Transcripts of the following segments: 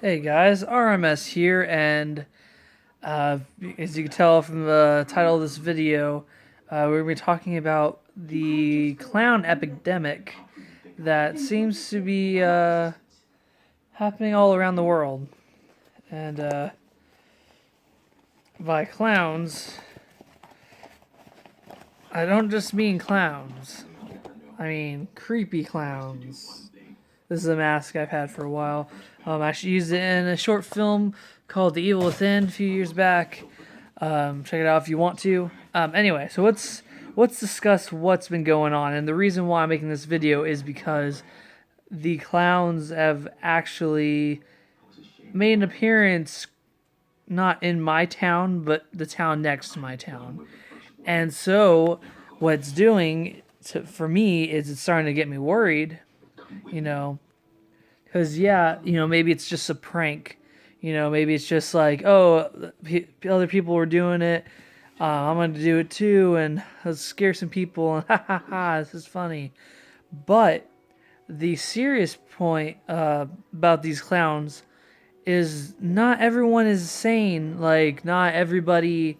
Hey guys, RMS here, and as you can tell from the title of this video, we're going to be talking about the clown epidemic that seems to be happening all around the world. And by clowns, I don't just mean clowns, I mean creepy clowns. This is a mask I've had for a while. I actually used it in a short film called The Evil Within a few years back. Check it out if you want to. Anyway, so let's discuss what's been going on. And the reason why I'm making this video is because the clowns have actually made an appearance not in my town, but the town next to my town. And so what it's doing for me is it's starting to get me worried, you know, because yeah, maybe it's just a prank. Maybe it's just like, oh, other people were doing it. I'm going to do it too, and let's scare some people, and ha ha ha, this is funny. But the serious point about these clowns is not everyone is sane. Like, not everybody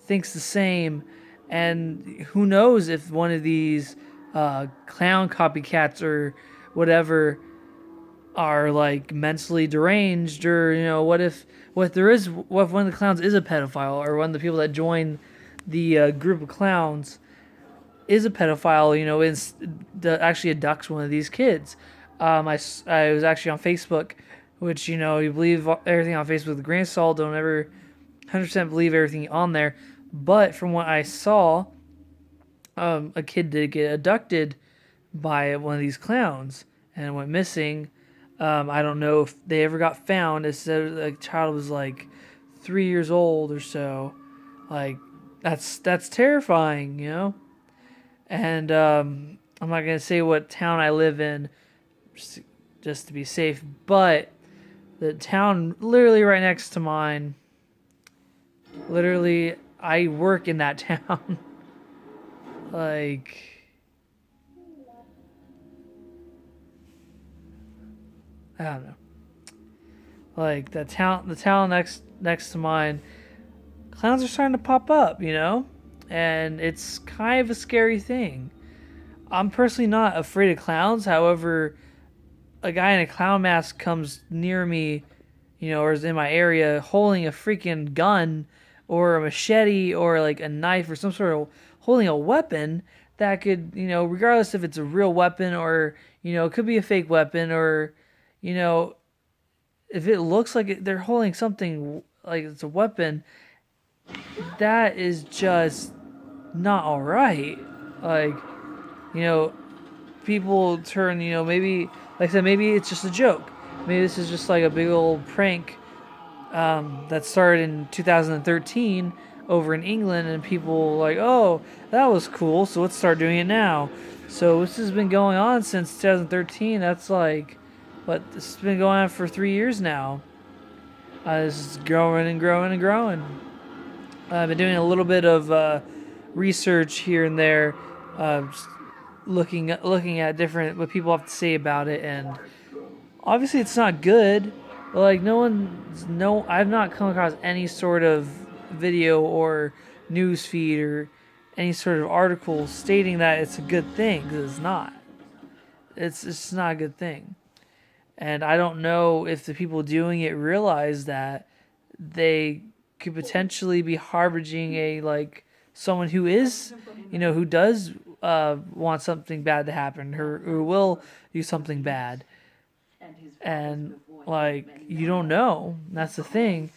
thinks the same. And who knows if one of these clown copycats or whatever are like mentally deranged, or what there is, what if one of the clowns is a pedophile, or one of the people that join the group of clowns is a pedophile, is actually abducts one of these kids. I was actually on Facebook, which you believe everything on Facebook with a grain of salt. Don't ever 100% believe everything on there. But from what I saw, a kid did get abducted by one of these clowns and went missing. I don't know if they ever got found. It said the child was like 3 years old or so. Like that's terrifying. And I'm not gonna say what town I live in, just to be safe. But the town literally right next to mine. Literally, I work in that town. Like, I don't know. Like the town next to mine, clowns are starting to pop up, and it's kind of a scary thing. I'm personally not afraid of clowns. However, a guy in a clown mask comes near me, or is in my area holding a freaking gun or a machete or like a knife or some sort of holding a weapon that could, regardless if it's a real weapon or, it could be a fake weapon, or, you know, if it looks like they're holding something like it's a weapon, that is just not all right. Like, you know, people turn, maybe, like I said, maybe it's just a joke. Maybe this is just like a big old prank that started in 2013 over in England, and people were like, oh, that was cool, so let's start doing it now. So this has been going on since 2013. That's like, what, this has been going on for 3 years now. This is growing and growing and growing. I've been doing a little bit of research here and there, just looking at different what people have to say about it, and obviously it's not good. Like no, I've not come across any sort of video or news feed or any sort of article stating that it's a good thing, because it's not. It's not a good thing, and I don't know if the people doing it realize that they could potentially be harboring a, like, someone who is, who does want something bad to happen, or who will do something bad, and like, you don't know. That's the thing.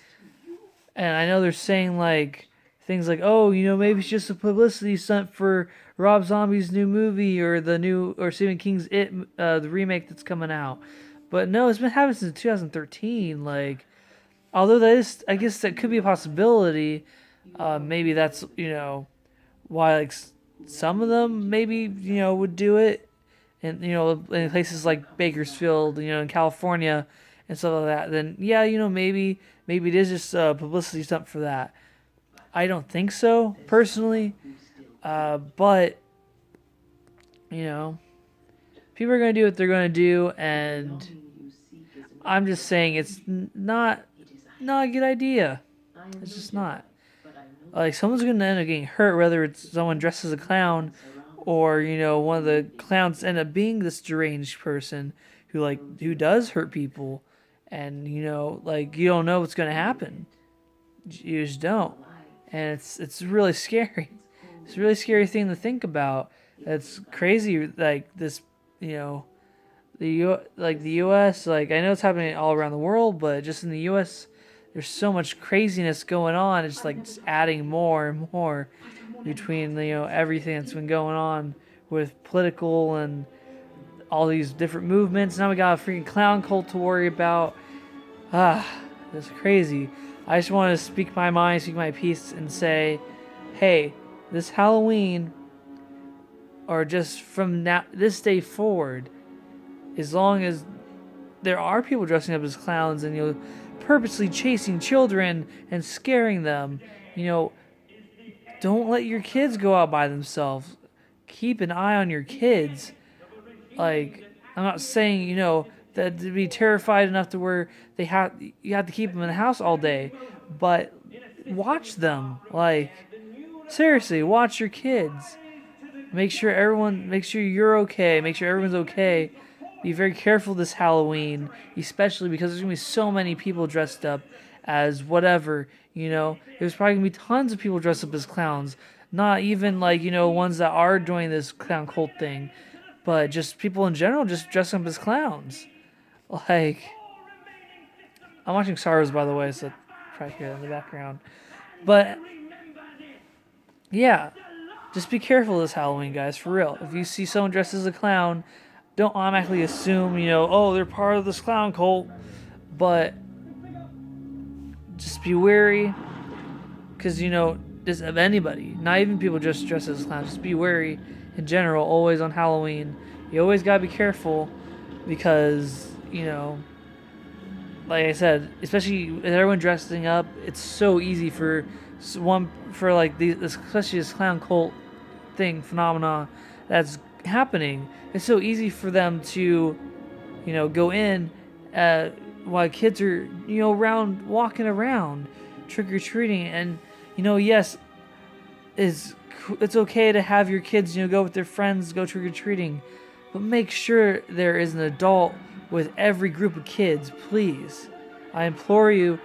And I know they're saying like things like, oh, maybe it's just a publicity stunt for Rob Zombie's new movie, or the new, or Stephen King's It, the remake that's coming out. But no, it's been happening since 2013. Like, although that is, I guess that could be a possibility. Maybe that's, why, like, some of them maybe, would do it, and in places like Bakersfield, in California and stuff like that. Then yeah, maybe it is just a publicity stunt for that. I don't think so personally, but you know people are gonna do what they're gonna do, and I'm just saying it's not a good idea. It's just not. Like someone's gonna end up getting hurt, whether it's someone dressed as a clown, or one of the clowns end up being this deranged person who does hurt people, and like you don't know what's gonna happen. You just don't, and it's really scary. It's a really scary thing to think about. It's crazy, like this, you know, the U.S. Like I know it's happening all around the world, but just in the U.S. there's so much craziness going on. It's like just adding more and more between everything that's been going on with political and all these different movements. Now we got a freaking clown cult to worry about. It's crazy. I just want to speak my mind, speak my piece, and say, hey, this Halloween, or just from now this day forward, as long as there are people dressing up as clowns and purposely chasing children and scaring them, don't let your kids go out by themselves. Keep an eye on your kids. Like, I'm not saying that to be terrified enough to where you have to keep them in the house all day, but watch them. Like, seriously, watch your kids. Make sure you're okay. Make sure everyone's okay. Be very careful this Halloween, especially because there's gonna be so many people dressed up as whatever. There's probably gonna be tons of people dressed up as clowns. Not even like ones that are doing this clown cult thing, but just people in general just dressing up as clowns. Like, I'm watching Star Wars, by the way, so probably hear that in the background. But yeah, just be careful this Halloween, guys, for real. If you see someone dressed as a clown, don't automatically assume, oh, they're part of this clown cult. But just be wary, because, just of anybody, not even people just dressed as clowns, just be wary in general, always on Halloween. You always gotta be careful, because, like I said, especially with everyone dressing up, it's so easy for especially this clown cult phenomena that's happening. It's so easy for them to go in while kids are walking around trick-or-treating. And yes, it's okay to have your kids go with their friends, go trick-or-treating, but make sure there is an adult with every group of kids. Please, I implore you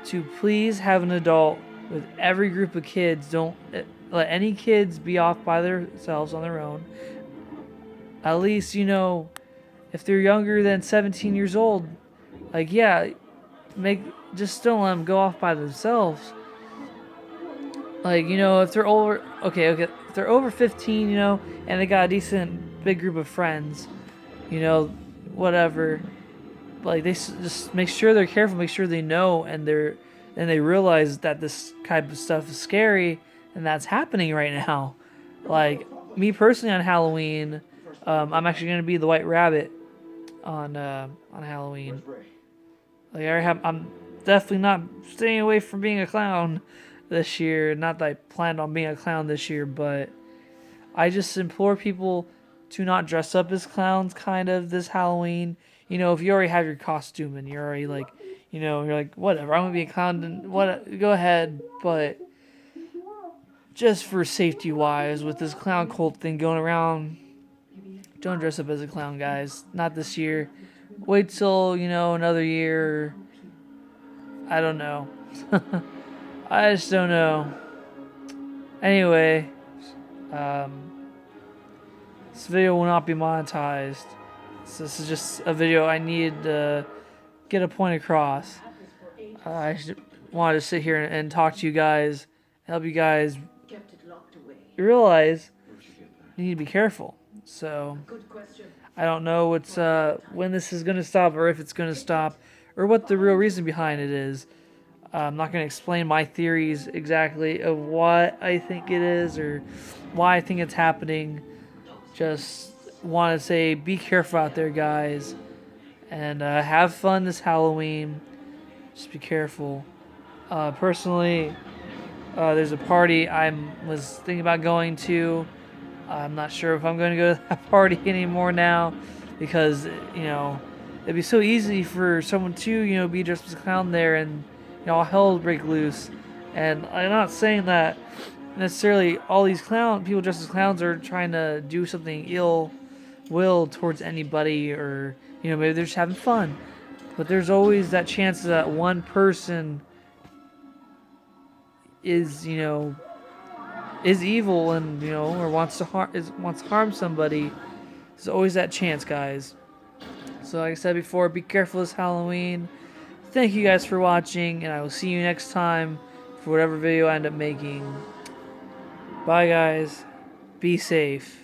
to please have an adult with every group of kids. Don't let any kids be off by themselves on their own. At least, if they're younger than 17 years old, like, yeah, just don't let them go off by themselves. Like, if they're over, okay, if they're over 15, and they got a decent big group of friends, whatever, like, they just make sure they're careful, make sure they know, and they realize that this type of stuff is scary, and that's happening right now. Like, me personally on Halloween, I'm actually gonna be the White Rabbit on Halloween. Like, I'm definitely not staying away from being a clown this year. Not that I planned on being a clown this year, but I just implore people to not dress up as clowns kind of this Halloween. If you already have your costume and you're already like, you're like, whatever, I'm gonna be a clown, and go ahead, but just for safety wise, with this clown cult thing going around, don't dress up as a clown, guys. Not this year. Wait till, another year. I don't know. I just don't know. Anyway, this video will not be monetized. So this is just a video I needed to get a point across. I just wanted to sit here and talk to you guys, help you guys realize you need to be careful. So I don't know when this is going to stop, or if it's going to stop, or what the real reason behind it is. I'm not going to explain my theories exactly of what I think it is or why I think it's happening. Just want to say, be careful out there, guys, and have fun this Halloween. Just be careful. Personally, there's a party I was thinking about going to. I'm not sure if I'm going to go to that party anymore now, because it'd be so easy for someone to, be dressed as a clown there, and all hell would break loose. And I'm not saying that necessarily all these people dressed as clowns are trying to do something ill will towards anybody, or maybe they're just having fun. But there's always that chance that one person is is evil, and or wants to harm somebody. There's always that chance, guys. So like I said before, be careful this Halloween. Thank you guys for watching, and I will see you next time for whatever video I end up making. Bye guys. Be safe.